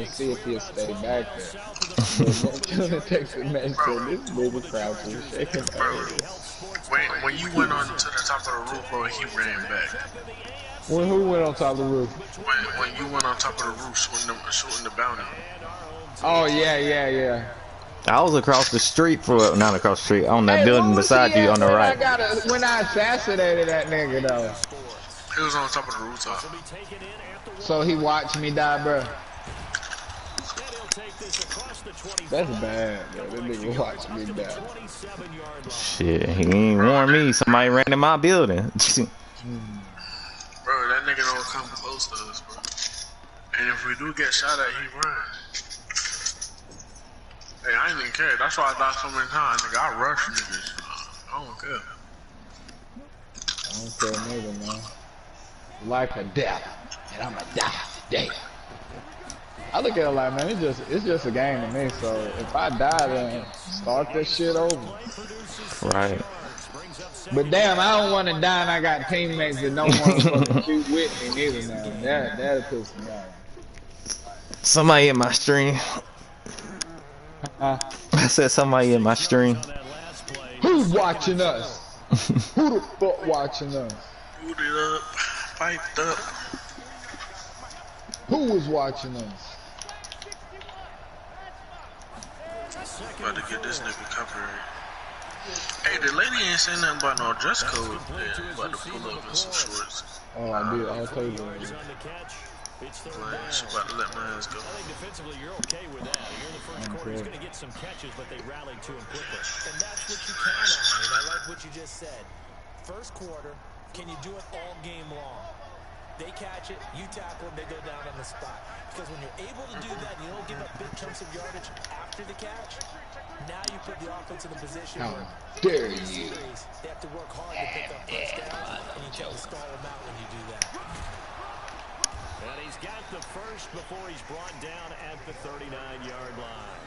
see if he'll stay back there. But Tuna texted me and said, this nigga Crouch is shaking Bro, ass. when you went on to the top of the roof, bro, he ran back. Who went on top of the roof? When you went on top of the roof shooting the bounty. Oh, yeah. I was across the street not across the street, on that building beside you on the right. When I assassinated that nigga, though. He was on top of the rooftop. So he watched me die, bro. That's bad, bro. That nigga watched me die. Shit, he ain't warned me. Somebody ran in my building. Bro, that nigga don't come close to us, bro. And if we do get shot at, he runs. Hey, I ain't even care. That's why I died so many times. Nigga, I rush niggas. I don't care. I don't care neither, man. Life or death, and I'ma die today. I look at it like, man, it's just a game to me. So if I die, then start this shit over. Right. But damn, I don't want to die, and I got teammates that don't want to fucking shoot with me neither. Now that'll piss me off. Somebody in my stream. I said somebody in my stream. Who's watching us? Who the fuck watching us? Booted up, piped up. Who was watching us? About to get this nigga covered. Hey, the lady ain't saying nothing about no dress code. Yeah, about to pull up in some shorts. Oh, I did. I'll tell you later. She about to let my ass go. I think defensively you're okay with that. Here in the first quarter, he's going to get some catches, but they rallied to him quickly. And that's what you count on. And I like what you just said. First quarter, can you do it all game long? They catch it, you tackle them, they go down on the spot. Because when you're able to do that, you don't give up big chunks of yardage after the catch. Now you put the offense in a position How where dare you? they have to work hard to pick up first downs, and you try to stall them out when you do that. And he's got the first before he's brought down at the 39-yard line.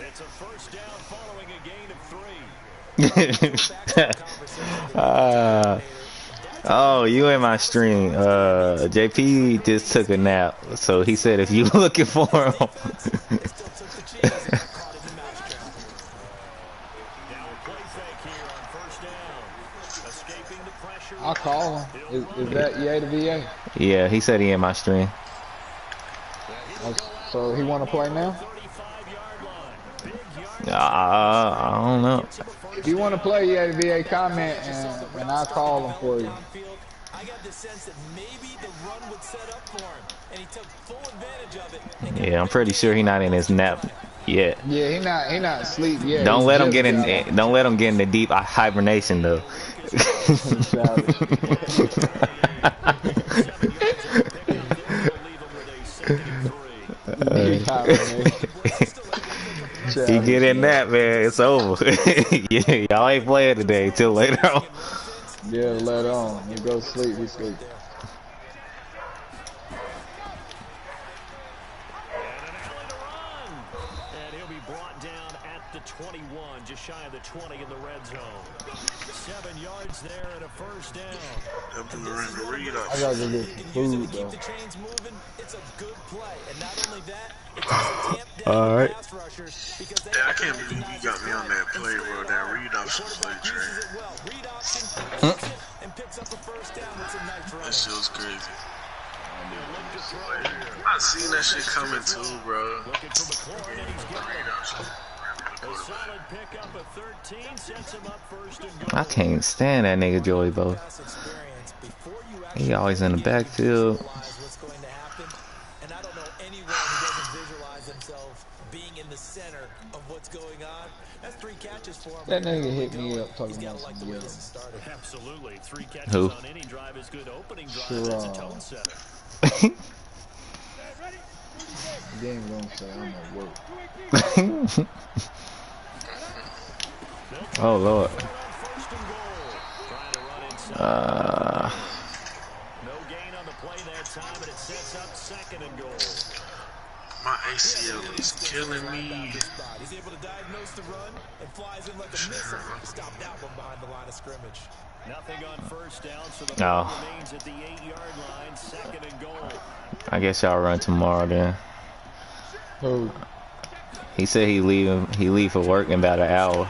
It's a first down following a gain of 3. Oh, you in my stream. JP just took a nap, so he said if you looking for him. I'll call him. Is that EA to VA? Yeah, he said he in my stream. So he want to play now? I don't know. If you want to play EA to VA, comment and I'll call him for you. I got the sense that maybe the run would set up for him, and he took full advantage of it. Yeah, I'm pretty sure he not in his nap yet. Yeah, he not asleep yet. Don't let him get in. Don't let him get into deep hibernation though. He get in that, man, it's over. Yeah, y'all ain't playing today till later on. Yeah, later on. You go sleep, he sleep. And he'll be brought down at the 21, just shy of the 20 in the red zone. 7 yards there and a first down. I gotta go get some food though. It's a good play, and not only that, it doesn't tamp down All right. pass rushers because they I can't believe you got me on that play, bro. That read option play train. and picks up a first down. It's a nice run. That shit was crazy. I seen that shit coming too, bro. Read option. Solid pickup of 13 sets him up first and goal. I can't stand that nigga Joey Bo. He always in the backfield. What's going to happen? And I don't know anyone who doesn't visualize themselves being in the center of what's going on. That's 3 catches for him. That nigga hit me up talking about like the some way yellow. this has started. Absolutely. 3 catches Who? on any drive is good. Opening drive, Sure. that's a tone setter. He ain't gonna say I'm at work. Oh Lord. No gain on the play that time, and it sets up second and goal. My ACL is killing me. He's able to diagnose the run and flies in like a missile. Stop that one behind the line of scrimmage. Nothing on first down, so the No. ball remains at the 8-yard line, second and goal. I guess y'all run tomorrow then. Who? He said he leave for work in about an hour.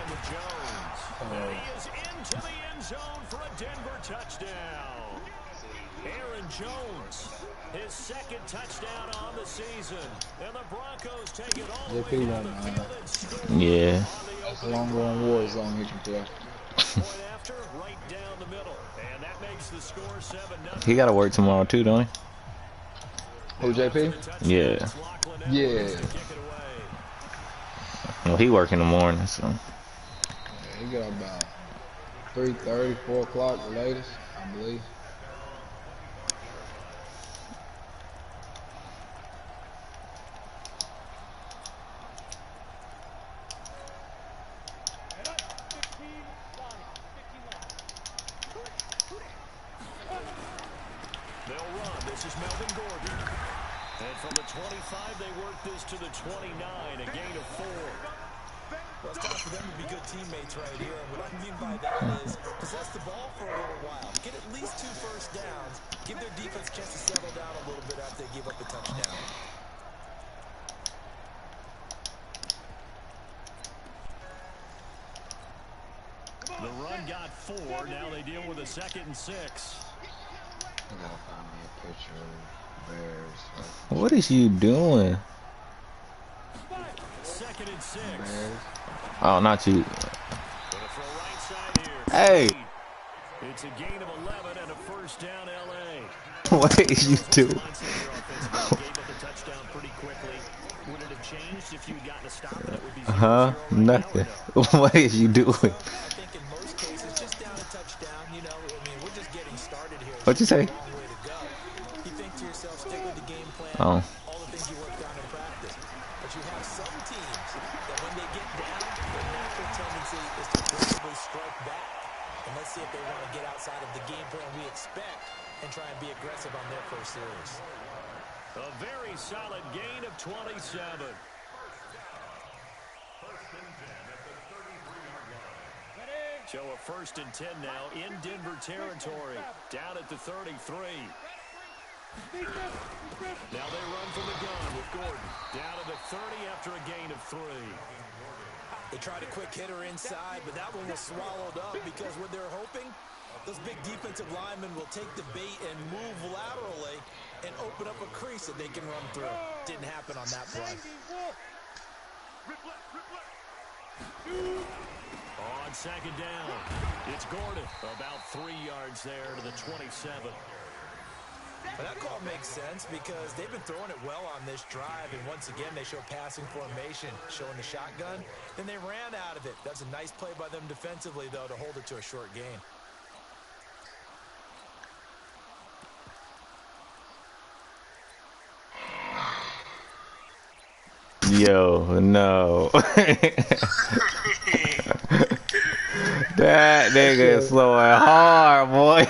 And he is into the end zone for a Denver touchdown. Aaron Jones, his second touchdown on the season. And the Broncos take it all the way JP down won't the mind. field and score. Yeah. That's a long going war zone he can play. Point after, right down the middle. And that makes the score 7-0. He gotta work tomorrow too, don't he? Who, JP? Yeah. Yeah. Well, he work in the morning, so. Yeah, he got about 3:30, 4 o'clock the latest, I believe. They'll run. This is Melvin Gordon. And from the 25, they work this to the 29, a gain of 4. Well, it's time for them to be good teammates right here. And what I mean by that is possess the ball for a little while. Get at least 2 first downs. Give their defense a chance to settle down a little bit after they give up a touchdown. The run got 4. Now they deal with a 2nd and 6. I gotta find me a picture of Bears. What is you doing? 2nd and 6. Bears. Oh, not you. Gonna throw right side here. Hey, It's a gain of 11 and a first down, LA. what is you doing? Gave up the touchdown pretty quickly. Would it have changed if you'd gotten a stop and it would be 0-0 Huh? right now, Nothing. or no? What is you doing? I think in most cases, just down a touchdown, you know, I mean, we're just getting started here. What'd you say? It's a long way to go. You think to yourself, stick with the game plan, Oh. all the things you worked on in practice. But you have some teams that when they get down, their natural tendency is to aggressively strike back. And let's see if they want to get outside of the game plan we expect and try and be aggressive on their first series. A very solid gain of 27. So a 1st and 10 now in Denver territory. Down at the 33. Now they run from the gun with Gordon. Down to the 30 after a gain of 3. They tried a quick hitter inside, but that one was swallowed up because what they're hoping, those big defensive linemen will take the bait and move laterally and open up a crease that they can run through. Didn't happen on that play. On 2nd down, it's Gordon. About 3 yards there to the 27. But that call makes sense because they've been throwing it well on this drive, and once again, they show passing formation, showing the shotgun. Then they ran out of it. That's a nice play by them defensively, though, to hold it to a short gain. Yo, no. That nigga is throwing hard, boy.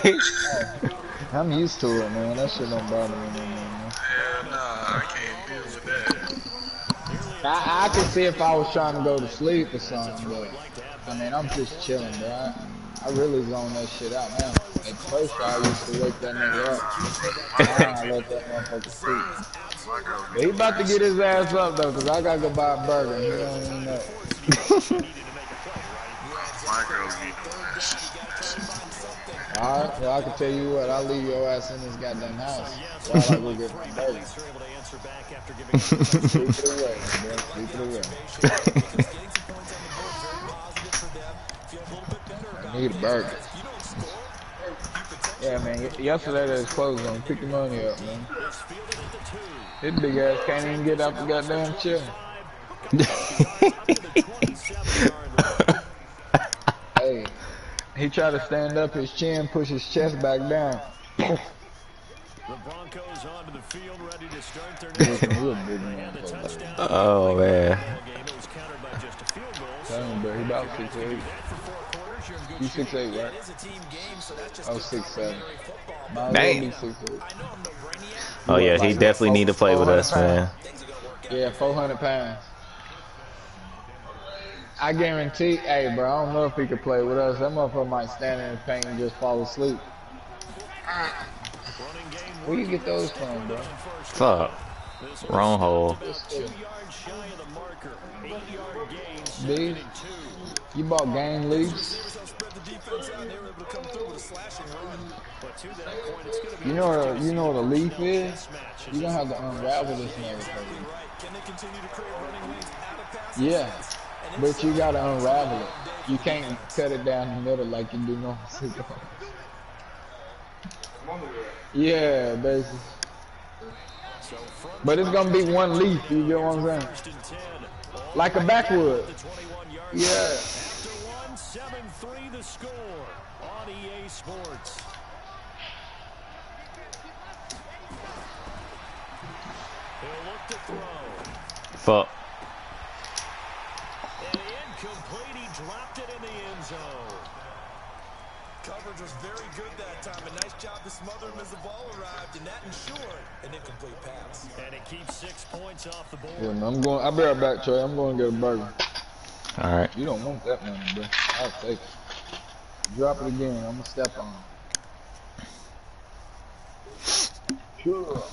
I'm used to it, man. That shit don't bother me no more, man. Hell nah, I can't deal with that. I could see if I was trying to go to sleep or something, but I mean, I'm just chilling, bro. I really zone that shit out now. At first, I used to wake that nigga up. Now I let that motherfucker sleep. But he about to get his ass up, though, because I got to go buy a burger, and he don't even know. My girl be doing that shit. Alright, well, I can tell you what, I'll leave your ass in this goddamn house while I go get my burger. Sleep it away, bro. Sleep it away. I need a burger. Yeah, man. Yesterday they was closed on. Pick the money up, man. His big ass can't even get out the goddamn chair. Hey, he tried to stand up his chin, push his chest back down. The Broncos onto the field, ready to start their next Oh, man. Tell him, bro. He about 6'8". You 6'8", right? Oh, 6'7". Dang. 6'8". Oh, yeah, he definitely need to play with us, man. Yeah, 400 pounds. I guarantee, hey, bro, I don't know if he could play with us. That motherfucker might stand in the paint and just fall asleep. Where you get those from, bro? Fuck. Wrong hole. B, you bought game leads. You know what a leaf is? You're gonna have to unravel this motherfucker. Yeah, but you gotta unravel it. You can't cut it down the middle like you do normal cigar. Yeah, basically. But it's gonna be one leaf. You get what I'm saying? Like a backwood. Yeah. After 7-3 the score on EA Sports. He'll look to throw. Fuck. And incomplete. He dropped it in the end zone. Coverage was very good that time. A nice job to smother him as the ball arrived, and that ensured an incomplete pass. And it keeps 6 points off the board. Yeah, man, I'll be right back, Trey. I'm going to get a burger. All right. You don't want that money, bro. I'll take it. Drop it again. I'm going to step on it. Sure.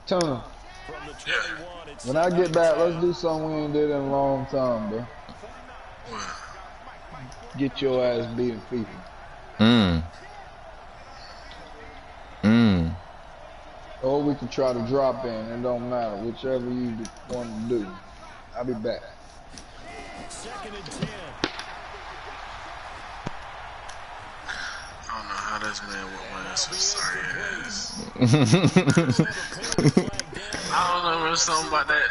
Tuna. When I get back, let's do something we ain't did in a long time, bro. Get your ass beating FIFA. Or we can try to drop in. It don't matter. Whichever you want to do. I'll be back. 2nd and 10. I don't know how this man would win some sorry ass. I don't know, there's something about that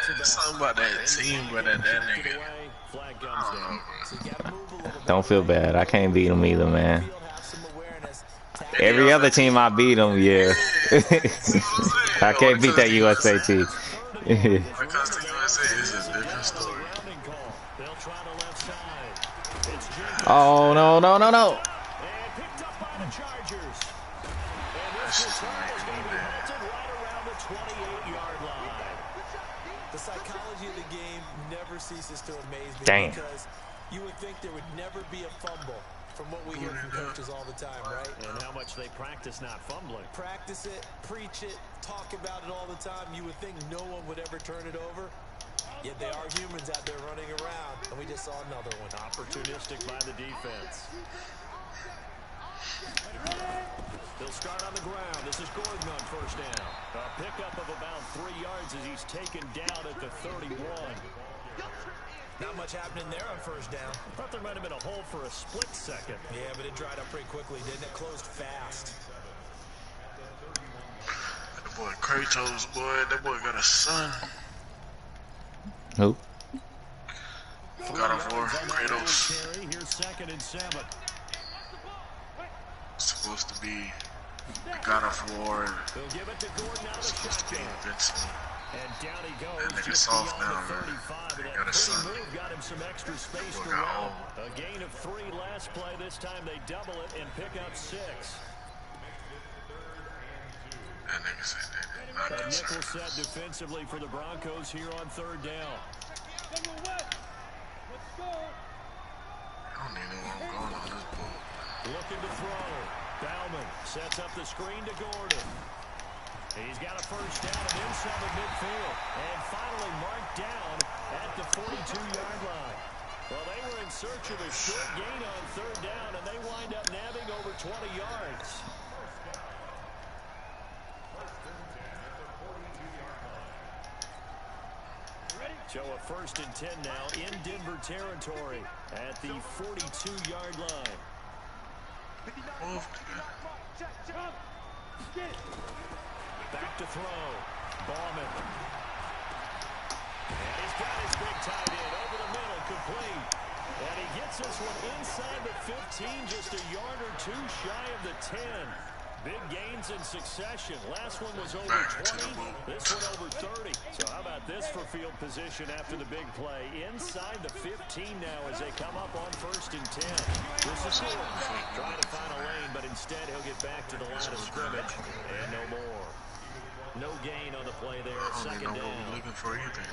team, but that nigga. I don't know, bro. Don't feel bad. I can't beat him either, man. Every other team I beat them, yeah. I can't beat that USA team. When it comes to USA, it's a different story. Oh, no, no, no, no. The psychology of the game never ceases to amaze me. Damn. Because you would think there would never be a fumble from what we hear from coaches all the time, right? And how much they practice not fumbling. Practice it, preach it, talk about it all the time. You would think no one would ever turn it over. Yet they are humans out there running around, and we just saw another one. Opportunistic by the defense. They'll start on the ground. This is Gordon on first down. A pickup of about 3 yards as he's taken down at the 31. Not much happening there on first down. Thought there might have been a hole for a split second. Yeah, but it dried up pretty quickly, didn't it? Closed fast. That boy Kratos, boy, that boy got a son. Who? God of War, Kratos. Here's 2nd and 7. Supposed to be the God of War. They'll give it to Gordon out of Supposed to be invincible. And down he goes. That nigga just soft beyond now, the man. 35. He That got a pretty son. move got him some extra space to Boy got run. old. A gain of 3 last play. This time they double it and pick up 6. That nigga said that. Not A nickel concerned. set defensively for the Broncos here on 3rd down. I don't even know where I'm going on this boat. Looking to throw. Bauman sets up the screen to Gordon. He's got a first down and inside the midfield. And finally marked down at the 42-yard line. Well, they were in search of a short gain on 3rd down, and they wind up nabbing over 20 yards. So a 1st and 10 now in Denver territory at the 42-yard line. Back to throw. Bauman. And he's got his big tight end over the middle, complete. And he gets this one inside the 15, just a yard or 2 shy of the 10. Big gains in succession. Last one was over 20. This one over 30. So how about this for field position after the big play? Inside the 15 now as they come up on 1st and 10. This is Gordon trying to find a lane, but instead he'll get back to the line of scrimmage. And no more. No gain on the play there. 2nd down. Looking for either.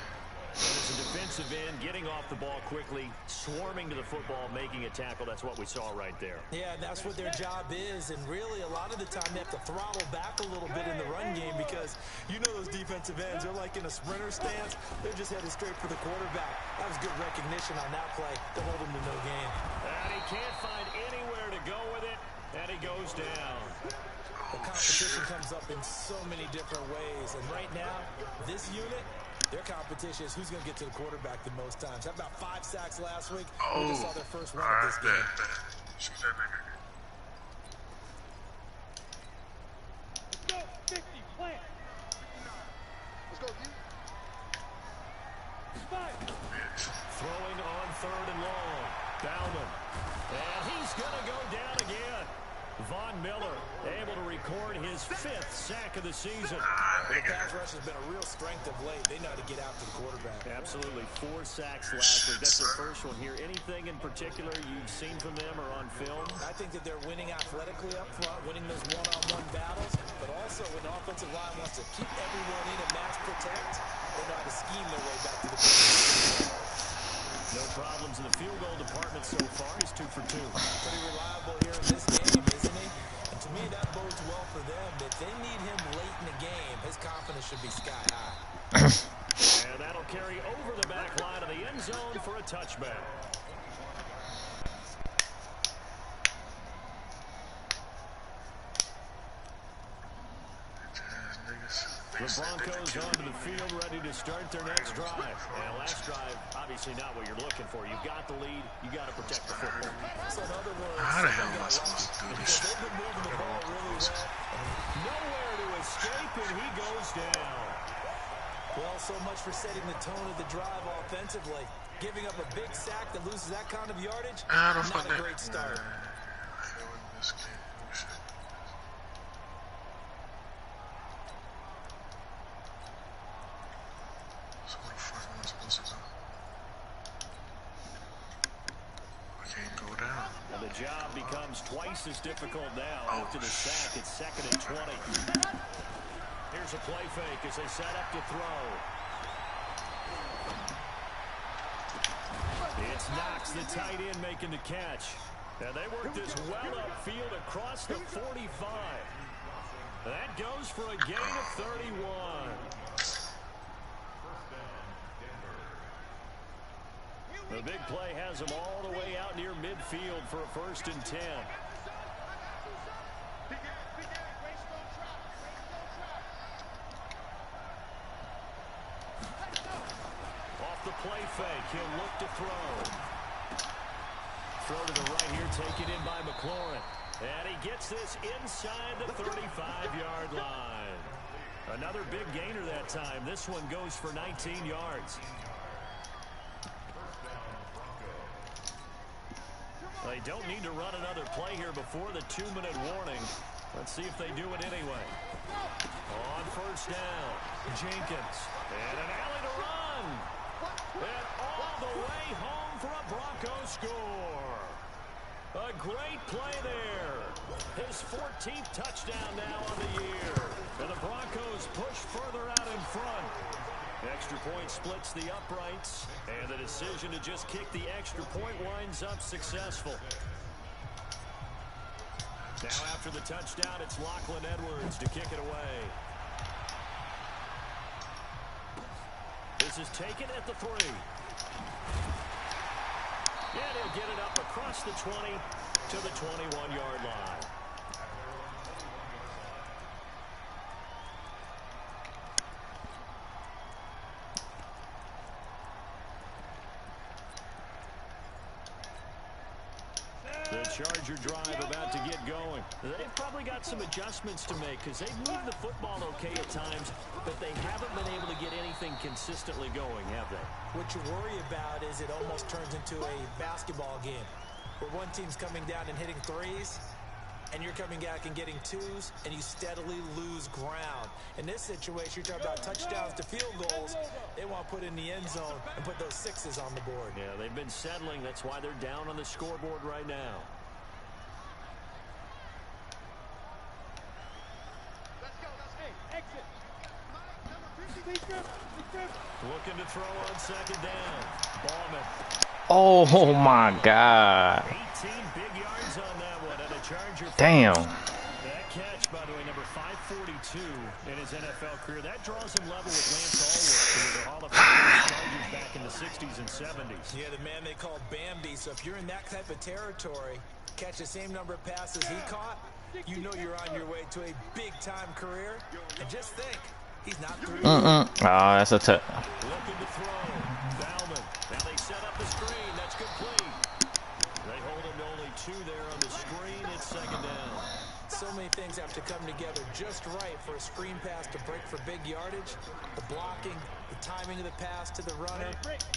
As a defensive end, getting off the ball quickly, swarming to the football, making a tackle. That's what we saw right there. Yeah, and that's what their job is. And really, a lot of the time, they have to throttle back a little bit in the run game because you know those defensive ends, they're like in a sprinter stance. They're just headed straight for the quarterback. That was good recognition on that play to hold him to no gain. And he can't find anywhere to go with it, and he goes down. The competition comes up in so many different ways. And right now, this unit, their competition is who's going to get to the quarterback the most times. How about 5 sacks last week? We just saw their first one of this game. Shoot that nigga. Let's go, 50, plant. Let's go, you. Throwing on 3rd and long. Bauman. And he's going to go down again. Von Miller able to record his 5th sack of the season. The pass rush has been a real strength of late. They know how to get out to the quarterback. Absolutely. 4 sacks last week. That's their first one here. Anything in particular you've seen from them or on film? I think that they're winning athletically up front, winning those one-on-one battles, but also when the offensive line wants to keep everyone in and mass protect, they know how to scheme their way back to the quarterback. No problems in the field goal department so far. He's 2 for 2. Pretty reliable here in this game, isn't he? And to me, that bodes well for them. If they need him late in the game, his confidence should be sky high. And that'll carry over the back line of the end zone for a touchback. The Broncos onto the field, ready to start their next drive. And last drive, obviously not what you're looking for. You've got the lead. You got to protect the football. So in other words, How the hell am I supposed to do this? they've been moving the ball really well. Nowhere to escape, and he goes down. Well, so much for setting the tone of the drive offensively. Giving up a big sack that loses that kind of yardage, How the not fuck a great start. The job becomes twice as difficult now after the sack. It's 2nd and 20. Here's a play fake as they set up to throw. It's Knox, the tight end, making the catch. And they work this well upfield across the 45. That goes for a gain of 31. The big play has them all the way out near midfield for a 1st and 10. Off the play fake, he'll look to throw. Throw to the right here, taken in by McLaurin. And he gets this inside the 35-yard line. Another big gainer that time. This one goes for 19 yards. They don't need to run another play here before the 2-minute warning. Let's see if they do it anyway. On 1st down, Jenkins. And an alley to run. And all the way home for a Broncos score. A great play there. His 14th touchdown now on the year. And the Broncos push further out in front. Extra point splits the uprights, and the decision to just kick the extra point winds up successful. Now after the touchdown, it's Lachlan Edwards to kick it away. This is taken at the 3. And he'll get it up across the 20 to the 21-yard line. The Charger drive about to get going. They've probably got some adjustments to make because they've moved the football okay at times, but they haven't been able to get anything consistently going, have they? What you worry about is it almost turns into a basketball game where one team's coming down and hitting threes, and you're coming back and getting twos, and you steadily lose ground. In this situation, you're talking about touchdowns to field goals. They want to put in the end zone and put those 6s on the board. Yeah, they've been settling. That's why they're down on the scoreboard right now. Let's go. Hey, exit. Looking to throw on second down. Ballman. Oh my God. 18 big yards on that one, and a Charger. Damn. That catch, by the way, number 542 in his NFL career. That draws him level with Lance Allworth, who was a Hall of Fame Chargers back in the 60s and 70s. Yeah, the man they call Bambi. So if you're in that type of territory, catch the same number of passes he caught, you know you're on your way to a big-time career. And just think, he's not through. Oh, that's a touch. Looking to throw. Bauman. Now they set up the screen. That's complete. They hold him to only 2 there on the screen. It's second down. So many things have to come together just right for a screen pass to break for big yardage. The blocking, the timing of the pass to the runner,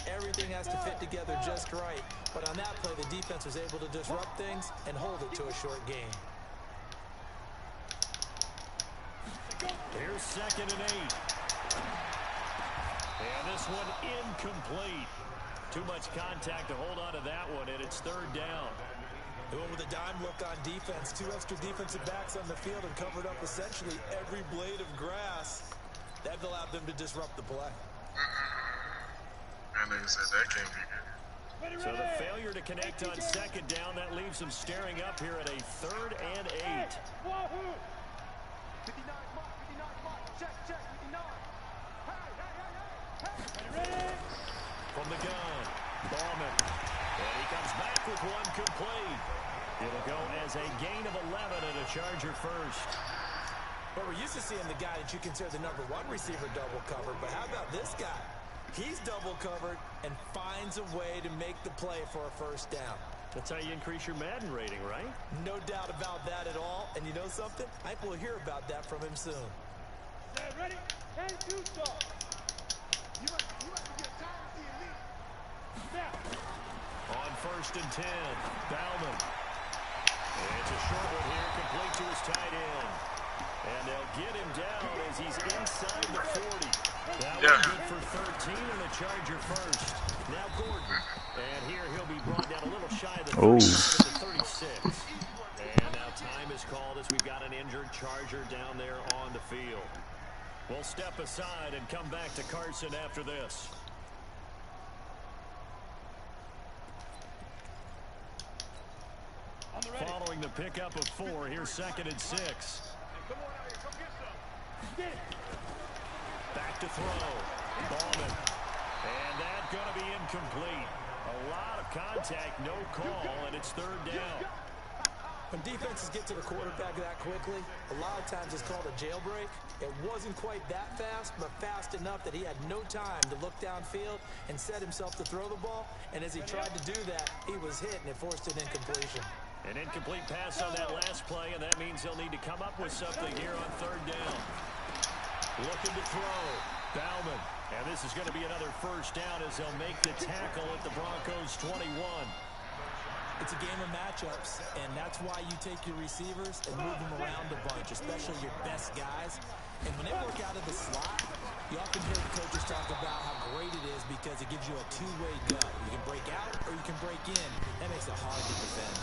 everything has to fit together just right. But on that play, the defense was able to disrupt things and hold it to a short game. Here's second and 8. And this one incomplete. Too much contact to hold on to that one, and it's third down. They went with a dime look on defense. 2 extra defensive backs on the field and covered up essentially every blade of grass. That allowed them to disrupt the play. And they said that can't be good. So the failure to connect on second down, that leaves them staring up here at a 3rd and 8. 59 mark, 59 mark. Check, 59. Hey. From the gun, Ballman. And he comes back with one complete. It'll go as a gain of 11 and a Charger first. Well, we're used to seeing the guy that you consider the number 1 receiver double covered, but how about this guy? He's double covered and finds a way to make the play for a first down. That's how you increase your Madden rating, right? No doubt about that at all. And you know something? I think we'll hear about that from him soon. Ready? And 2 stop. You must get time to see elite. Now. On 1st and 10, Bauman. It's a short one here, complete to his tight end. And they'll get him down as he's inside the 40. That was good for 13 and a Charger first. Now Gordon. And here he'll be brought down a little shy of the 36. And now time is called as we've got an injured Charger down there on the field. We'll step aside and come back to Carson after this. Following the pickup of 4, here's 2nd and 6. Back to throw. Ballman. And that's going to be incomplete. A lot of contact, no call, and it's 3rd down. When defenses get to the quarterback that quickly, a lot of times it's called a jailbreak. It wasn't quite that fast, but fast enough that he had no time to look downfield and set himself to throw the ball. And as he tried to do that, he was hit, and it forced an incompletion. An incomplete pass on that last play, and that means he'll need to come up with something here on 3rd down. Looking to throw. Bauman. And this is going to be another first down as they'll make the tackle at the Broncos 21. It's a game of matchups, and that's why you take your receivers and move them around a bunch, especially your best guys. And when they work out of the slot, you often hear the coaches talk about how great it is because it gives you a 2-way go. You can break out or you can break in. That makes it hard to defend.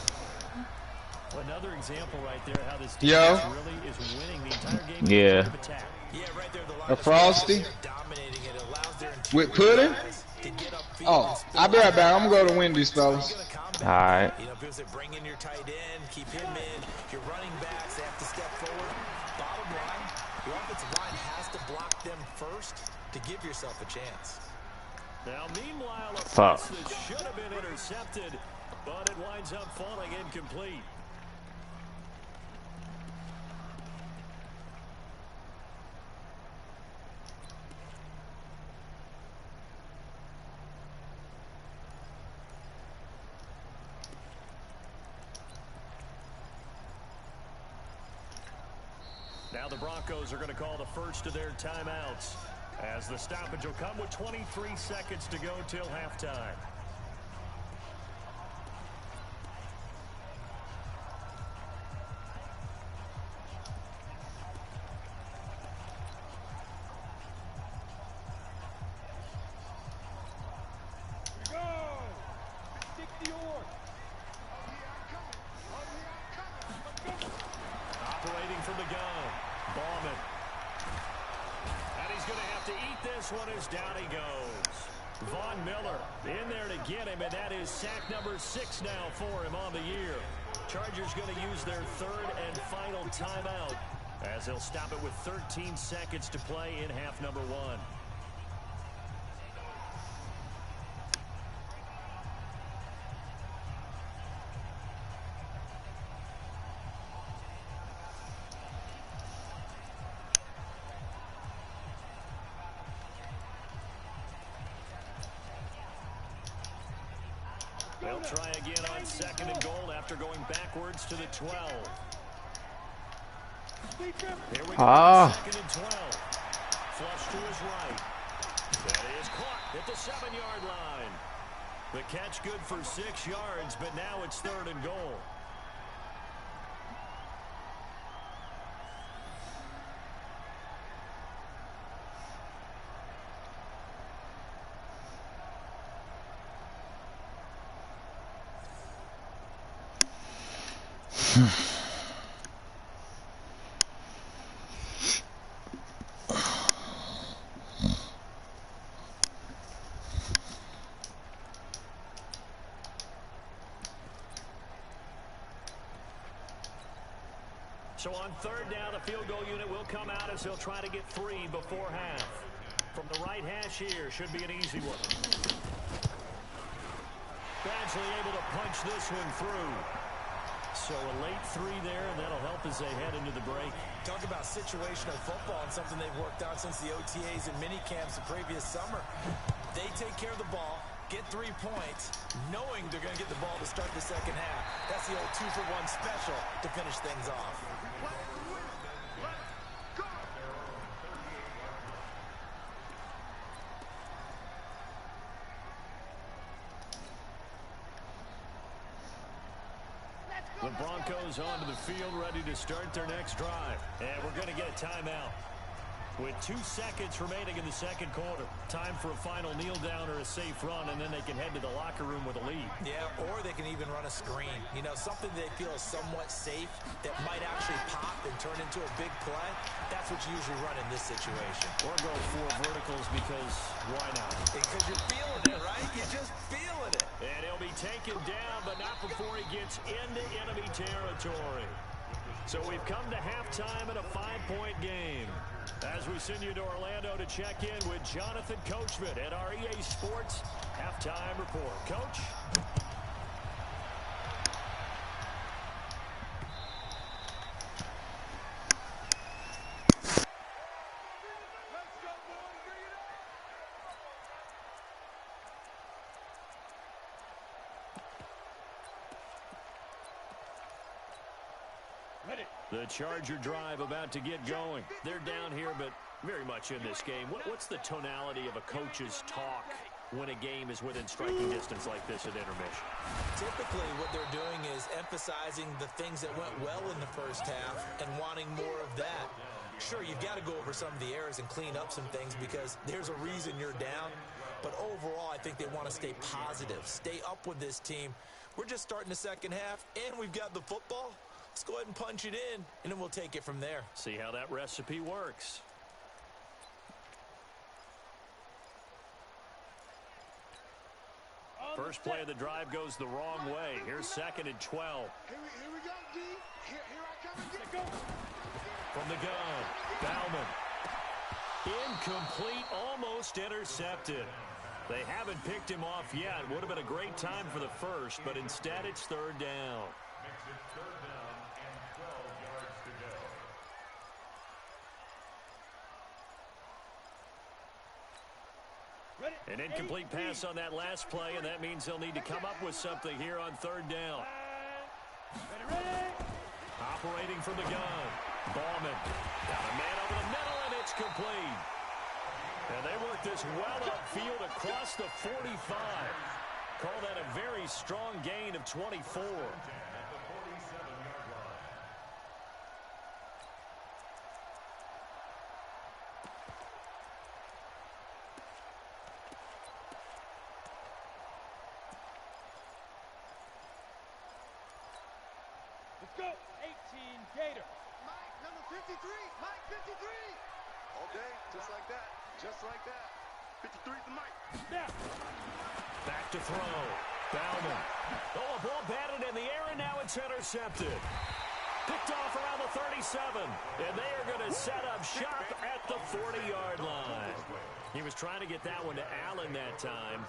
Well, another example right there how this defense really is winning the entire game. Yeah. Yeah, right there. A Frosty dominating it allows their with pudding. Oh, I'll be right back. I'm gonna go to Wendy's, fellas. All right. You know, people say bring in your tight end, keep him in. Your running backs, they have to step forward. Bottom line, your offensive line has to block them first to give yourself a chance. Now, meanwhile, a pass that should have been intercepted, but it winds up falling incomplete. Now the Broncos are going to call the first of their timeouts as the stoppage will come with 23 seconds to go till halftime. Operating from the gun, Ballman. And he's going to have to eat this this one is down he goes. Von Miller in there to get him, and that is sack number 6 now for him on the year. Chargers going to use their third and final timeout as they'll stop it with 13 seconds to play in half number 1. They'll try again on 2nd and goal after going backwards to the 12. Here we go, 2nd and 12. Flush to his right. That is caught at the 7-yard line. The catch good for 6 yards, but now it's 3rd and goal. So on 3rd down, the field goal unit will come out as they'll try to get 3 before half. From the right hash here, should be an easy one. Badgley able to punch this one through. So a late 3 there, and that'll help as they head into the break. Talk about situational football and something they've worked on since the OTAs and mini camps the previous summer. They take care of the ball, get 3 points, knowing they're going to get the ball to start the second half. That's the old 2-for-1 special to finish things off. The Broncos onto the field, ready to start their next drive. And we're going to get a timeout. With 2 seconds remaining in the 2nd quarter. Time for a final kneel down or a safe run, and then they can head to the locker room with a lead. Yeah, or they can even run a screen. You know, something they feel is somewhat safe that might actually pop and turn into a big play. That's what you usually run in this situation. Or go 4 verticals because why not? Because you're feeling it, right? You're just feeling it. And he'll be taken down, but not before he gets into enemy territory. So we've come to halftime in a 5-point game. As we send you to Orlando to check in with Jonathan Coachman at our EA Sports Halftime Report. Coach? The Charger drive about to get going. They're down here, but very much in this game. What's the tonality of a coach's talk when a game is within striking distance like this at intermission? Typically, what they're doing is emphasizing the things that went well in the first half and wanting more of that. Sure, you've got to go over some of the errors and clean up some things because there's a reason you're down. But overall, I think they want to stay positive, stay up with this team. We're just starting the second half, and we've got the football. Let's go ahead and punch it in, and then we'll take it from there. See how that recipe works. First play of the drive goes the wrong way. Here's 2nd and 12. Here we go, D. Here I come again. Go. From the gun, Bauman. Incomplete, almost intercepted. They haven't picked him off yet. Would have been a great time for the first, but instead it's 3rd down. An incomplete pass on that last play, and that means they'll need to come up with something here on 3rd down. Operating from the gun. Bauman got a man over the middle, and it's complete. And they work this well upfield across the 45. Call that a very strong gain of 24. Let's go. 18 Gator. Mike, number 53. Mike, 53. All day, just like that. Just like that. Back to throw. Bauman. Oh, a ball batted in the air, and now it's intercepted. Picked off around the 37, and they are going to set up shop at the 40-yard line. He was trying to get that one to Allen that time.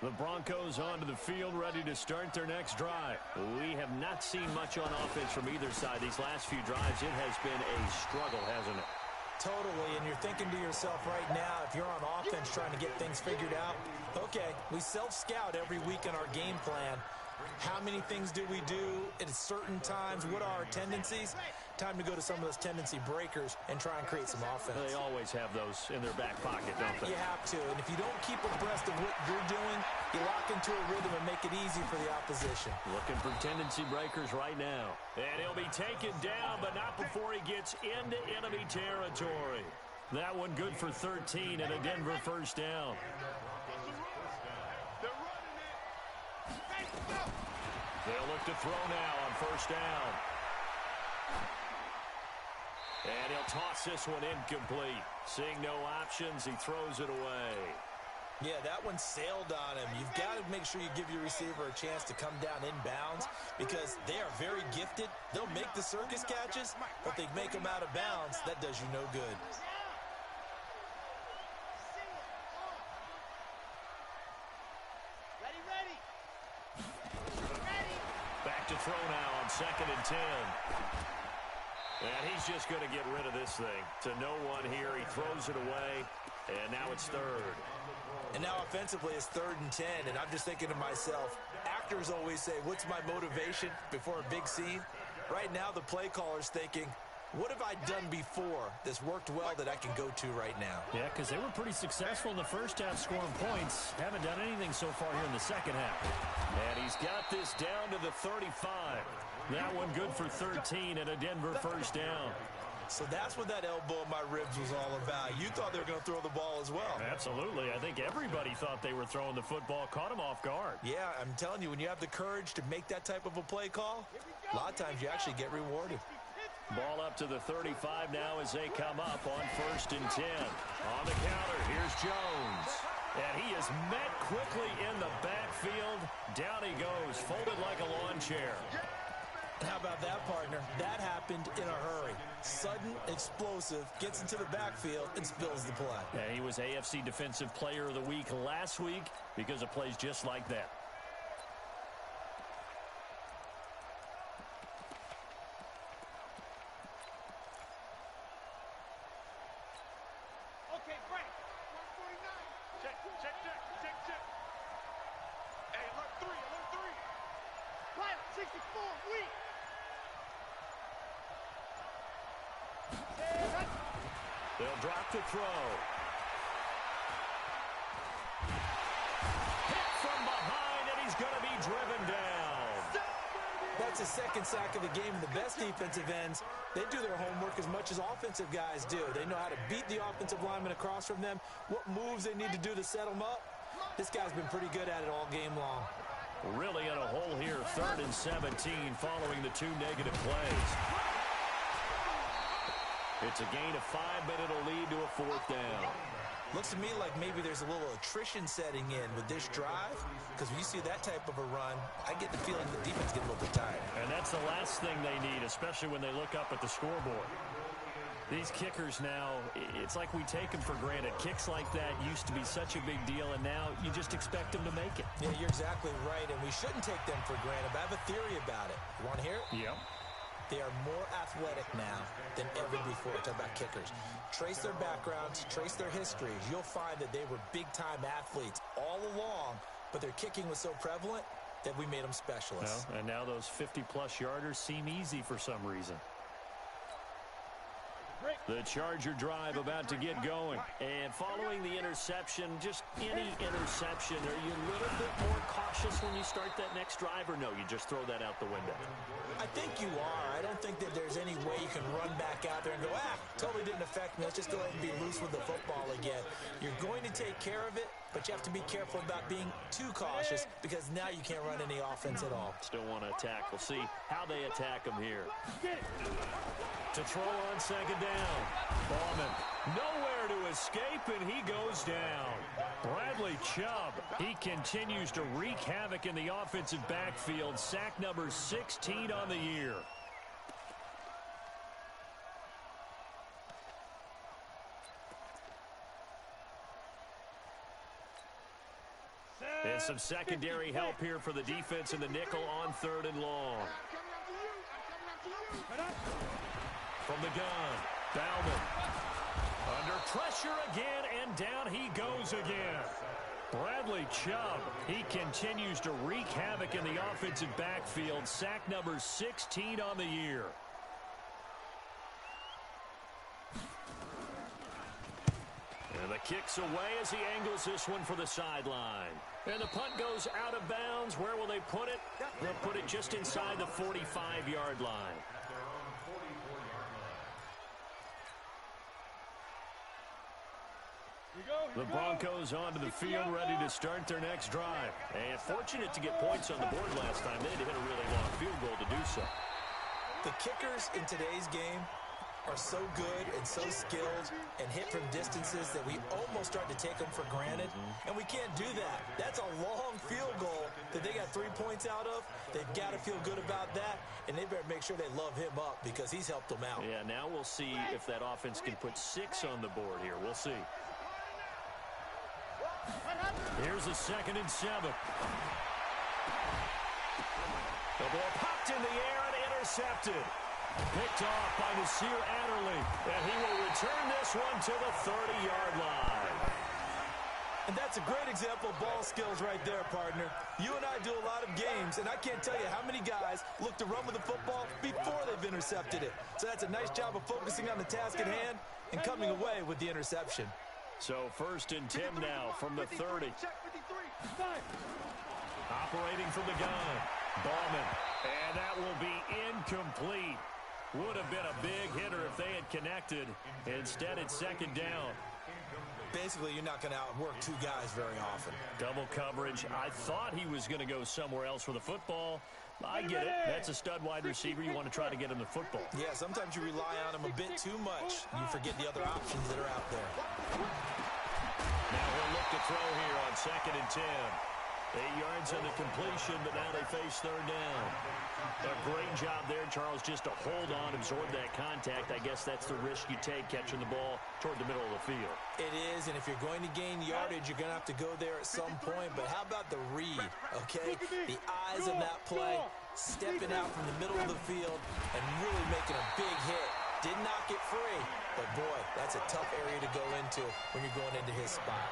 The Broncos onto the field, ready to start their next drive. We have not seen much on offense from either side. These last few drives, it has been a struggle, hasn't it? Totally, and you're thinking to yourself right now, if you're on offense trying to get things figured out, okay, we self-scout every week in our game plan. How many things do we do at certain times? What are our tendencies? Time to go to some of those tendency breakers and try and create some offense. They always have those in their back pocket, don't they? You have to, and if you don't keep abreast of what you're doing, you lock into a rhythm and make it easy for the opposition. Looking for tendency breakers right now. And he'll be taken down, but not before he gets into enemy territory. That one good for 13 and a Denver first down. They'll look to throw now on first down. And he'll toss this one incomplete. Seeing no options, he throws it away. Yeah, that one sailed on him. You've got to make sure you give your receiver a chance to come down inbounds because they are very gifted. They'll make the circus catches, but they make them out of bounds. That does you no good. Back to throw now on 2nd and 10. And he's just going to get rid of this thing. To no one here. He throws it away. And now it's 3rd. And now offensively it's 3rd and 10. And I'm just thinking to myself, actors always say, what's my motivation before a big scene? Right now the play caller's thinking, what have I done before that's worked well that I can go to right now? Yeah, because they were pretty successful in the first half scoring points. Haven't done anything so far here in the second half. And he's got this down to the 35. That one good for 13 and a Denver first down. So that's what that elbow in my ribs was all about. You thought they were going to throw the ball as well. Absolutely. I think everybody thought they were throwing the football. Caught him off guard. Yeah, I'm telling you, when you have the courage to make that type of a play call, a lot of times you actually get rewarded. Ball up to the 35 now as they come up on 1st and 10. On the counter, here's Jones. And he is met quickly in the backfield. Down he goes, folded like a lawn chair. How about that, partner? That happened in a hurry. Sudden, explosive, gets into the backfield and spills the play. And he was AFC Defensive Player of the Week last week because of plays just like that. Okay, Frank. 149. Check. Hey, alert 3. Pilot 64, weak. They'll drop to throw. Hit from behind, and he's going to be driven down. That's his 2nd sack of the game. The best defensive ends, they do their homework as much as offensive guys do. They know how to beat the offensive lineman across from them, what moves they need to do to set them up. This guy's been pretty good at it all game long. Really in a hole here, 3rd and 17 following the 2 negative plays. It's a gain of 5, but it'll lead to a 4th down. Looks to me like maybe there's a little attrition setting in with this drive, because when you see that type of a run, I get the feeling the defense getting a little bit tired. And that's the last thing they need, especially when they look up at the scoreboard. These kickers now, it's like we take them for granted. Kicks like that used to be such a big deal, and now you just expect them to make it. Yeah, you're exactly right, and we shouldn't take them for granted, but I have a theory about it. You want to hear it? Yep. They are more athletic now than ever before. Talk about kickers. Trace their backgrounds, trace their histories. You'll find that they were big-time athletes all along, but their kicking was so prevalent that we made them specialists. Well, and now those 50-plus yarders seem easy for some reason. Break. The Charger drive about to get going. And following the interception, just any interception, are you a little bit more cautious when you start that next drive, or no, you just throw that out the window? I think you are. I don't think that there's any way you can run back out there and go, totally didn't affect me. Let's just go ahead and be loose with the football again. You're going to take care of it, but you have to be careful about being too cautious because now you can't run any offense at all. Still want to attack. We'll see how they attack him here. To throw on second down. Ballman nowhere to escape, and he goes down. Bradley Chubb, he continues to wreak havoc in the offensive backfield. Sack number 16 on the year. And some secondary help here for the defense in the nickel on 3rd and long. From the gun, Bauman. Under pressure again, and down he goes again. Bradley Chubb, he continues to wreak havoc in the offensive backfield. Sack number 16 on the year. And the kick's away as he angles this one for the sideline. And the punt goes out of bounds. Where will they put it? They'll put it just inside the 45-yard line. The Broncos onto the field, ready to start their next drive. And fortunate to get points on the board last time. They had to hit a really long field goal to do so. The kickers in today's game are so good and so skilled and hit from distances that we almost start to take them for granted. And we can't do that. That's a long field goal that they got 3 points out of. They've got to feel good about that, and they better make sure they love him up because he's helped them out. Yeah, now we'll see if that offense can put 6 on the board here. We'll see. Here's a 2nd and 7. The ball popped in the air and intercepted. Picked off by Nasir Adderley. And he will return this one to the 30-yard line. And that's a great example of ball skills right there, partner. You and I do a lot of games, and I can't tell you how many guys look to run with the football before they've intercepted it. So that's a nice job of focusing on the task at hand and coming away with the interception. So 1st and 10 now from the 30. Operating from the gun. Ballman. And that will be incomplete. Would have been a big hitter if they had connected. Instead, it's 2nd down. Basically, you're not going to outwork 2 guys very often. Double coverage. I thought he was going to go somewhere else for the football. I get it. That's a stud wide receiver. You want to try to get him the football. Yeah, sometimes you rely on him a bit too much. You forget the other options that are out there. Now he'll look to throw here on 2nd and 10. 8 yards on the completion, but now they face 3rd down. A great job there, Charles, just to hold on, absorb that contact. I guess that's the risk you take, catching the ball toward the middle of the field. It is, and if you're going to gain yardage, you're going to have to go there at some point. But how about the read, okay? The eyes of that play, stepping out from the middle of the field and really making a big hit. Did not get free, but boy, that's a tough area to go into when you're going into his spot.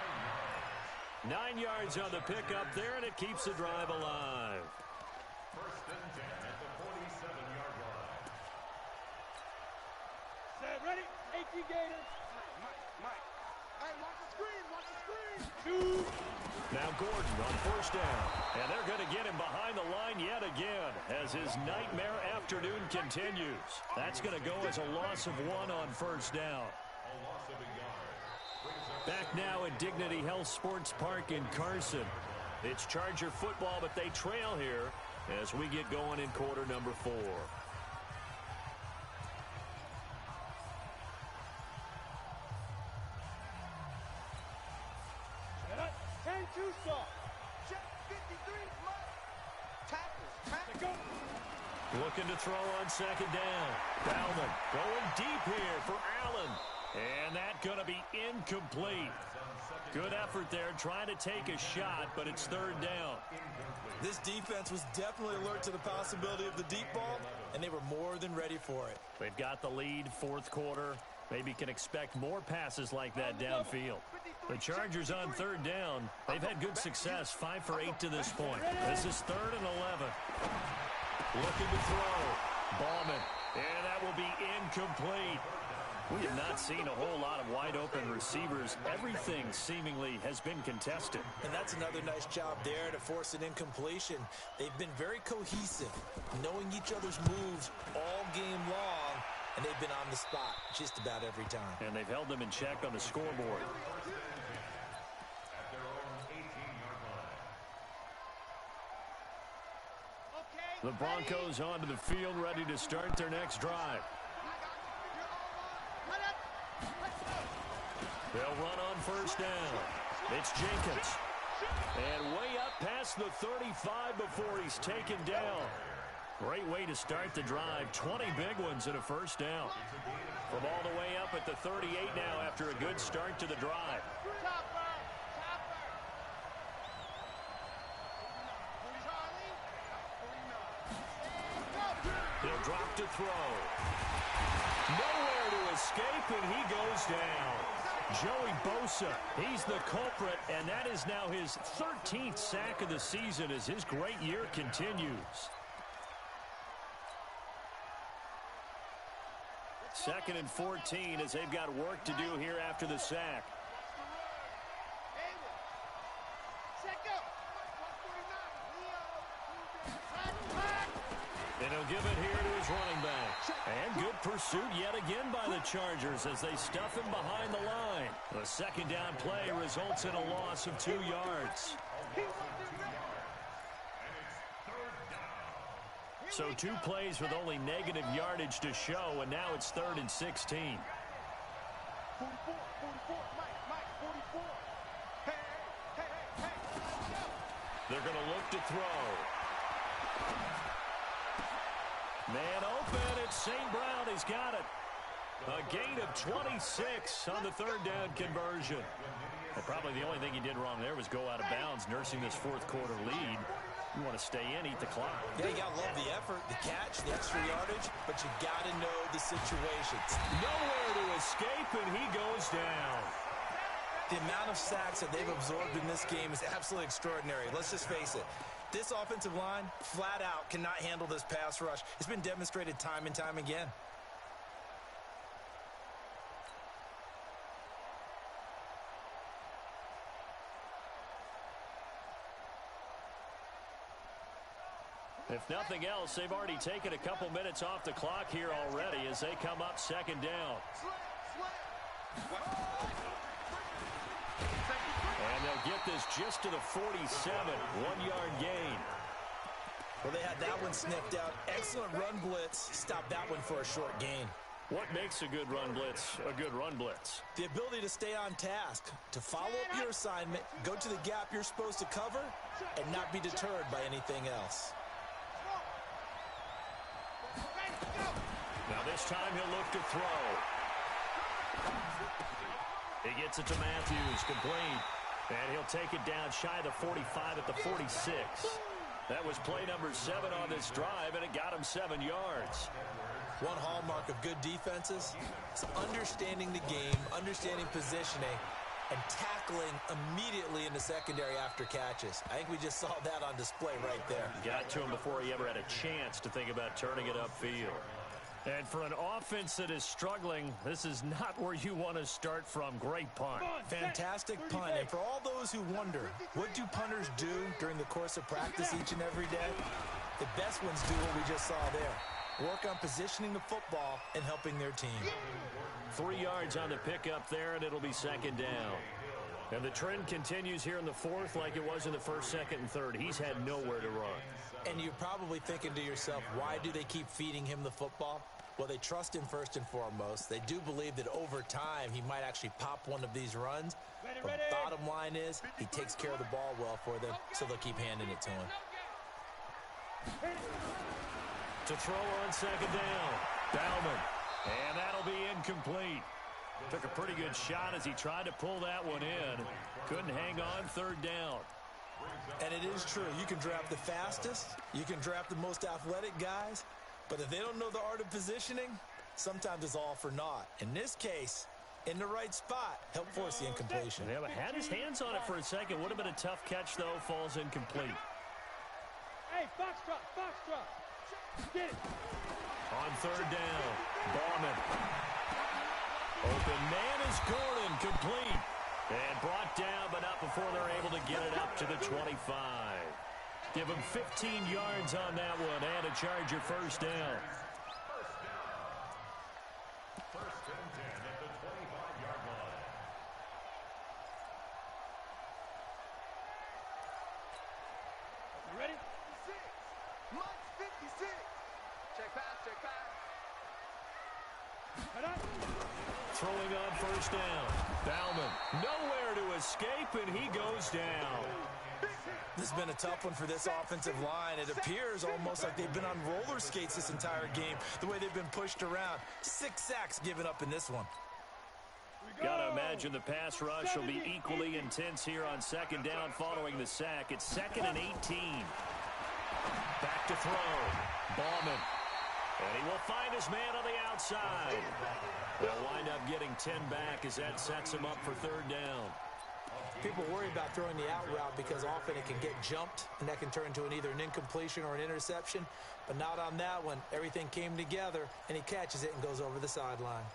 9 yards on the pickup there, and it keeps the drive alive. 1st and 10 at the 47-yard line. Set, ready? 18 Gators. Mike. Hey, watch the screen. Watch the screen. 2. Now Gordon on 1st down. And they're going to get him behind the line yet again as his nightmare afternoon continues. That's going to go as a loss of 1 on 1st down. A loss of a yard. Back now at Dignity Health Sports Park in Carson. It's Charger football, but they trail here as we get going in quarter number 4. Turn 2 stop. Check 53. Tackle. Looking to throw on 2nd down. Bauman going deep here for Allen. And that's going to be incomplete. Good effort there trying to take a shot, but it's 3rd down. This defense was definitely alert to the possibility of the deep ball, and they were more than ready for it. They've got the lead, 4th quarter. Maybe can expect more passes like that downfield. The Chargers on 3rd down. They've had good success, 5 for 8 to this point. This is 3rd and 11. Looking to throw. Ballman. And that will be incomplete. We have not seen a whole lot of wide-open receivers. Everything seemingly has been contested. And that's another nice job there to force an incompletion. They've been very cohesive, knowing each other's moves all game long, and they've been on the spot just about every time. And they've held them in check on the scoreboard. The Broncos onto the field, ready to start their next drive. They'll run on first down. It's Jenkins. And way up past the 35 before he's taken down. Great way to start the drive. 20 big ones and a first down. From all the way up at the 38 now after a good start to the drive. He'll drop to throw. Nowhere to escape, and he goes down. Joey Bosa, he's the culprit, and that is now his 13th sack of the season as his great year continues. Second and 14 as they've got work to do here after the sack. And he'll give it here to his running back. And good pursuit yet again by the Chargers as they stuff him behind the line. The second down play results in a loss of 2 yards. So 2 plays with only negative yardage to show, and now it's 3rd and 16. 44, Mike, 44. Hey. They're going to look to throw. Man open, it's St. Brown. He's got it. A gain of 26 on the 3rd down conversion. And probably the only thing he did wrong there was go out of bounds, nursing this 4th quarter lead. You want to stay in, eat the clock. Yeah, you got to love the effort, the catch, the extra yardage, but you got to know the situations. Nowhere to escape, and he goes down. The amount of sacks that they've absorbed in this game is absolutely extraordinary. Let's just face it. This offensive line, flat out, cannot handle this pass rush. It's been demonstrated time and time again. If nothing else, they've already taken a couple minutes off the clock here already as they come up 2nd down. And they'll get this just to the 47, 1-yard gain. Well, they had that one sniffed out. Excellent run blitz. Stop that one for a short gain. What makes a good run blitz a good run blitz? The ability to stay on task, to follow up your assignment, go to the gap you're supposed to cover, and not be deterred by anything else. Now this time he'll look to throw. He gets it to Matthews, complete. And he'll take it down shy of the 45 at the 46. That was play number 7 on this drive, and it got him 7 yards. One hallmark of good defenses is understanding the game, understanding positioning, and tackling immediately in the secondary after catches. I think we just saw that on display right there. Got to him before he ever had a chance to think about turning it upfield. And for an offense that is struggling, this is not where you want to start from. Great punt. Fantastic punt. And for all those who wonder, what do punters do during the course of practice each and every day? The best ones do what we just saw there. Work on positioning the football and helping their team. 3 yards on the pickup there, and it'll be 2nd down. And the trend continues here in the 4th like it was in the 1st, 2nd, and 3rd. He's had nowhere to run. And you're probably thinking to yourself, why do they keep feeding him the football? Well, they trust him first and foremost. They do believe that over time he might actually pop one of these runs. But bottom line is he takes care of the ball well for them, so they'll keep handing it to him. To throw on 2nd down. Bauman. And that'll be incomplete. Took a pretty good shot as he tried to pull that one in. Couldn't hang on 3rd down. And it is true. You can draft the fastest. You can draft the most athletic guys. But if they don't know the art of positioning, sometimes it's all for naught. In this case, in the right spot, help force the incompletion. Yeah, but had his hands on it for a second. Would have been a tough catch, though. Falls incomplete. Hey, Foxtrot. Get it. On 3rd down, Bauman. Open man is Gordon, complete. And brought down, but not before they're able to get it up to the 25. Give him 15 yards on that one and a Charger first down. First and 10 at the 25-yard line. You ready? 56. Mike's 56. Check pass, check pass. Throwing on first down. Bauman nowhere to escape, and he goes down. This has been a tough one for this offensive line. It appears almost like they've been on roller skates this entire game, the way they've been pushed around. 6 sacks given up in this one. Gotta imagine the pass rush will be equally intense here on second down following the sack. It's 2nd and 18. Back to throw. Bauman. And he will find his man on the outside. They'll wind up getting 10 back as that sets him up for third down. People worry about throwing the out route because often it can get jumped, and that can turn into either an incompletion or an interception. But not on that one. Everything came together, and he catches it and goes over the sideline.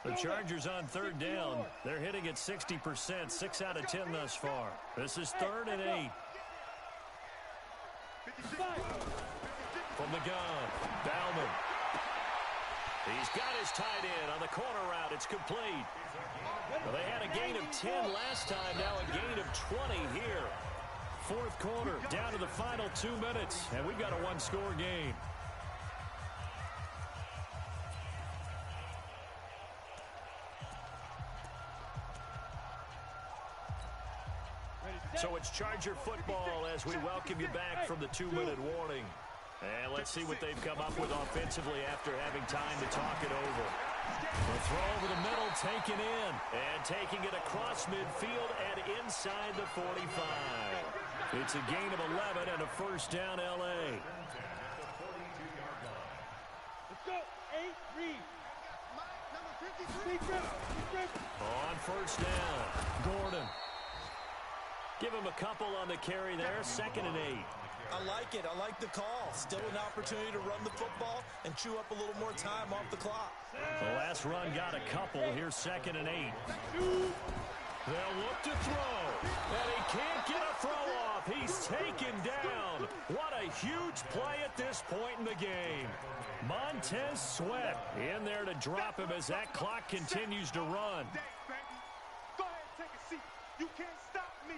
The Chargers on third down. They're hitting at 60%, 6 out of 10 thus far. This is 3rd and 8. From the gun, Bauman. He's got his tight end on the corner route. It's complete. Well, they had a gain of 10 last time, now a gain of 20 here. 4th quarter, down to the final 2 minutes, and we've got a 1-score game. So it's Charger football as we welcome you back from the 2-minute warning. And let's see what they've come up with offensively after having time to talk it over. The throw over the middle, taken in. And taking it across midfield and inside the 45. It's a gain of 11 and a first down, L.A. Let's go. 8, read. On first down, Gordon. Give him a couple on the carry there, 2nd and 8. I like it. I like the call. Still an opportunity to run the football and chew up a little more time off the clock. The last run got a couple. Here's 2nd and 8. They'll look to throw. And he can't get a throw off. He's taken down. What a huge play at this point in the game. Montez Sweat in there to drop him as that clock continues to run. Go ahead, take a seat. You can't stop me.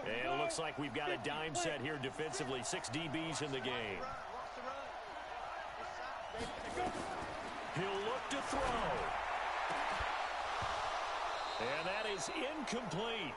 And it looks like we've got a dime set here defensively. 6 DBs in the game. He'll look to throw. And that is incomplete.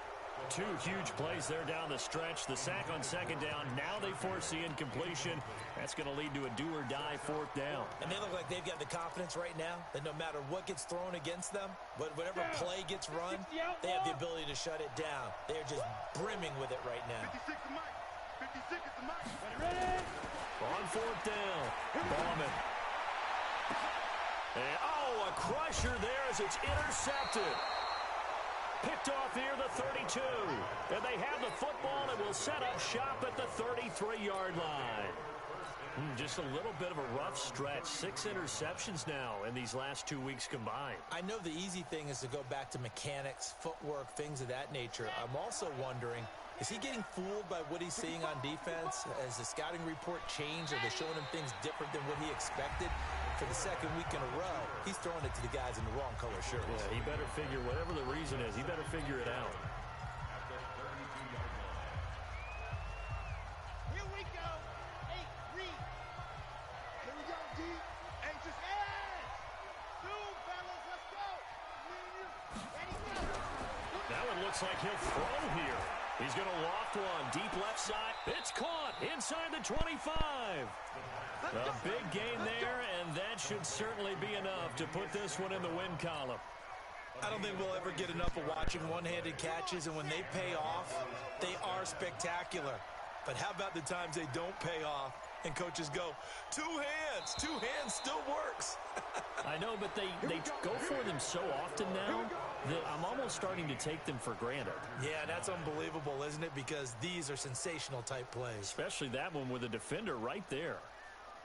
2 huge plays there down the stretch. The sack on 2nd down. Now they force the incompletion. That's going to lead to a do-or-die 4th down. And they look like they've got the confidence right now that no matter what gets thrown against them, whatever play gets run, they have the ability to shut it down. They're just brimming with it right now. 56 to Mike. 56 to Mike. Ready? On 4th down, Bauman. And, a crusher there as it's intercepted. Picked off here, the 32. And they have the football and will set up shop at the 33-yard line. Just a little bit of a rough stretch. 6 interceptions now in these last 2 weeks combined. I know the easy thing is to go back to mechanics, footwork, things of that nature. I'm also wondering, is he getting fooled by what he's seeing on defense? Has the scouting report changed? Are they showing him things different than what he expected? For the 2nd week in a row, he's throwing it to the guys in the wrong color shirts. Yeah, he better figure, whatever the reason is, he better figure it out. Here we go. 8, read. Here we go, D. Anxious. Dude, fellas, let's go. Ready, go. That one looks like he'll throw here. He's going to loft one. Deep left side. It's caught inside the 25. A big gain there, and that should certainly be enough to put this one in the win column. I don't think we'll ever get enough of watching one-handed catches, and when they pay off, they are spectacular. But how about the times they don't pay off? And coaches go, two hands still works. I know, but they go for them so often now that I'm almost starting to take them for granted. Yeah, that's unbelievable, isn't it? Because these are sensational type plays. Especially that one with a defender right there.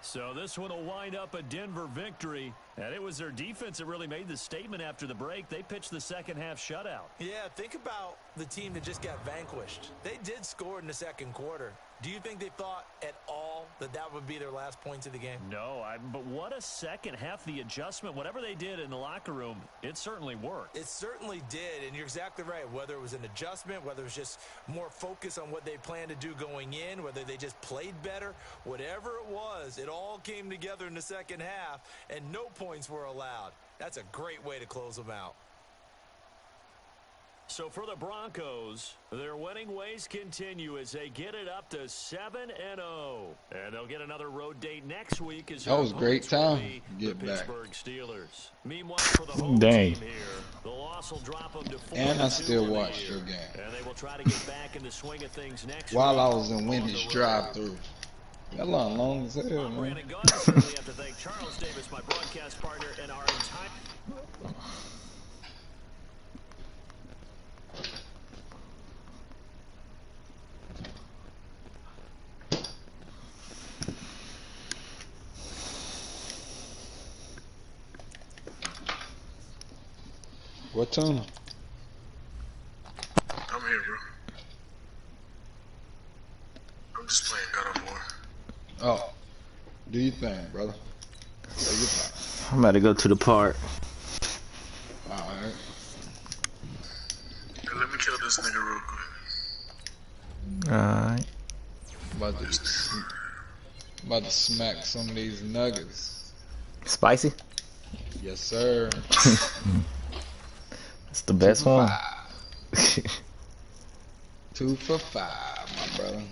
So this one will wind up a Denver victory. And it was their defense that really made the statement after the break. They pitched the second half shutout. Yeah, think about the team that just got vanquished. They did score in the second quarter. Do you think they thought at all that would be their last points of the game? No, but what a second half. The adjustment, whatever they did in the locker room, it certainly worked. It certainly did, and you're exactly right. Whether it was an adjustment, whether it was just more focus on what they planned to do going in, whether they just played better, whatever it was, it all came together in the second half, and no points were allowed. That's a great way to close them out. So for the Broncos, their winning ways continue as they get it up to 7-0. And they'll get another road date next week as that was a great time to the get back. Pittsburgh Steelers. Meanwhile, for the home Dang. team here, the loss will drop them to 4-2 And I still on the watched year. your game. And they will try to get back in the swing of things next While week I was in on Wendy's the road. drive-through. That long as hell, I'm man. Brandon Gaudin. Certainly have to thank Charles Davis, my broadcast partner, and our entire... What tune? I'm here, bro. I'm just playing God of War. Oh, do you think, brother? Do you think? I'm about to go to the park. All right. Hey, let me kill this nigga real quick. Alright. About to smack some of these nuggets. Spicy? Yes, sir. It's the best one. 2 for 5, my brother.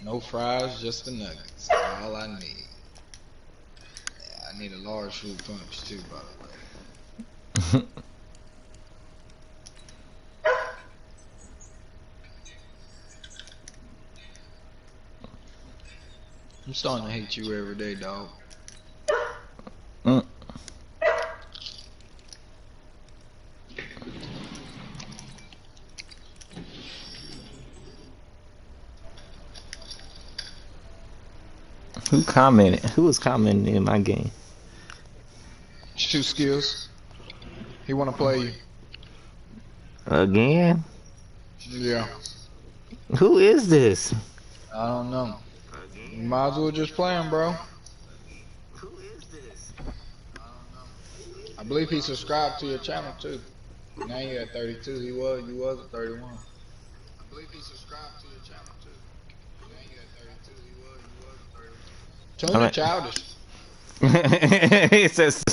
No fries, just the nuggets. All I need. Yeah, I need a large fruit punch too, by the way. I'm starting to hate you every day, dog. Mm. Who commented? Who was commenting in my game? Shoot skills. He wanna play you. Again? Yeah. Who is this? I don't know. You might as well just play him, bro. I believe he subscribed to your channel too. Now you at 32. You was at 31. I believe he subscribed to your channel too. Now you at 32. You was at 31. Tony childish. He says